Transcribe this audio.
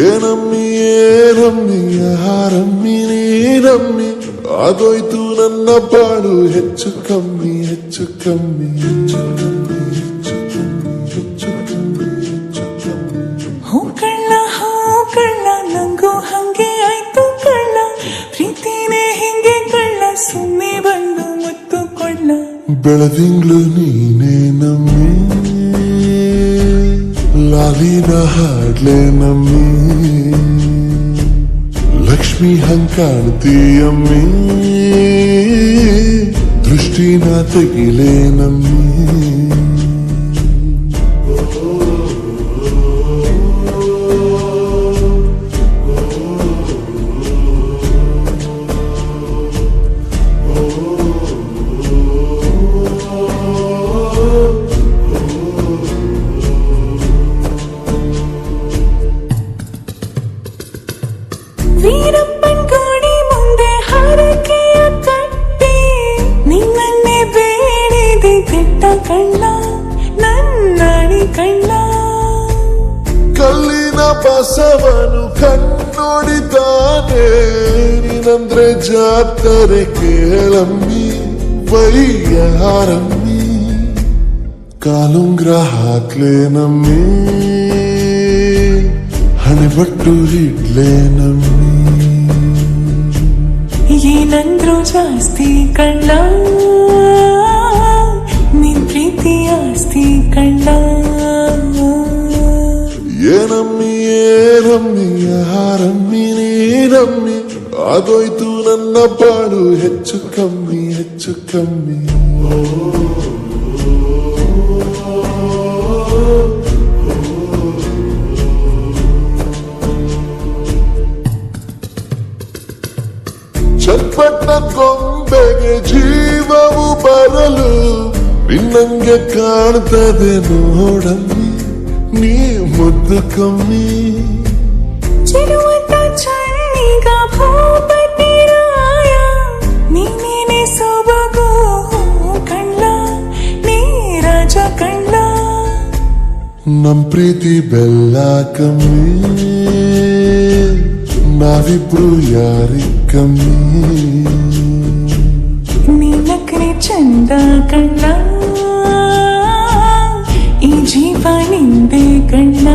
ಏನಮ್ಮಿ ಏನಮ್ಮಿ ಯಾರಮ್ಮಿ ನೀನಮ್ಮಿ ಆಗೋಯ್ತು ನನ್ನ ಬಾಳು ಹೆಚ್ಚು ಕಮ್ಮಿ ಹೆಚ್ಚು ಕಮ್ಮಿ ಹೆಚ್ಚು ಕಮ್ಮಿ ಹೆಚ್ಚು ಕಮ್ಮಿ ಹೆಚ್ಚು ಕಮ್ಮಿ ಹೆಚ್ಚು ಕಮ್ಮಿ. ಹೂ ಕಳ್ಳ ನಂಗೂ ಹಂಗೆ ಆಯ್ತು ಕಳ್ಳ, ಪ್ರೀತಿನೇ ಹಿಂಗೆ ಕಳ್ಳ, ಸುಮ್ಮನೆ ಬಂದು ಮುತ್ತು ಕೊಳ್ಳ. ಬೆಳದಿಂಗ್ಳು ನೀನೇ ನಮ್ಮಿ, ಲಾಲಿನ ಹಾಡ್ಲೆ ನಮ್ಮಿ, ಲಕ್ಷ್ಮಿ ಹಂಗ್ ಕಾಣ್ತೀಯಮ್ಮಿ, ದೃಷ್ಟಿನ ತೆಗಿಲೆ ನಮ್ಮಿ. ವೀರಪ್ಪನ್ ಗೋಡಿ ಮುಂದೆ ಹರಕೆಯ ಕಟ್ಟಿ, ನಿನ್ನನ್ನೇ ಬೇಡಿದೆ ಕೆಟ್ಟ ಕಳ್ಳ, ನನ್ನಡಿ ಕಳ್ಳ. ಕಲ್ಲಿನ ಬಸವನು ಕಣ್ಣೋಡಿದ್ದಾನೆ, ನೀನಂದ್ರೆ ಜಾತ್ರೆ ಕೇಳಮ್ಮಿ, ವೈಯಾರಮ್ಮಿ, ಕಾಲುಂಗ್ರ ಹಾಕ್ಲೆ ನಮ್ಮಿ, ಹಣೆಬಟ್ಟು ಇಡ್ಲೆ ನಮ್ಮಿ. ಏನಂದ್ರು ಜಾಸ್ತಿ ಕಳ್ಳ, ನಿನ್ ಪ್ರೀತಿ ಆಸ್ತಿ ಕಳ್ಳ. ಏನಮ್ಮಿ ಏನಮ್ಮಿ ಯಾರಮ್ಮಿ ನೀನಮ್ಮಿ ಆಗೋಯ್ತು ನನ್ನ ಬಾಳು ಹೆಚ್ಚು ಕಮ್ಮಿ ಹೆಚ್ಚು ಕಮ್ಮಿ. ಚಟ್ಪಟ್ಟ ಗೊಂಬೆಗೆ ಜೀವವು ಬರಲು ನಿನ್ನಂಗೆ ಕಾಣ್ತದೆ ನೋಡಮ್ಮಿ, ನೀ ಮುದ್ದು ಕಮ್ಮಿ. ಚಿರುವಂತ ಚನ್ನೀಗ ಭೂಪತಿ ರಾಯ, ನೀನೇನೆ ಸೊಬಗು ಕಳ್ಳ, ನೀ ರಾಜ ಕಳ್ಳ. ನಮ್ ಪ್ರೀತಿ ಬೆಲ್ಲ ಕಮ್ಮಿ, ನಾವಿಬ್ರು ಯಾರಿ ಕಮ್ಮಿ. ನೀಲಕ್ಕನೆ ಚಂದ ಕಳ್ಳ, ಈ ಜೀವ ನಿಂದೆ ಕಳ್ಳ.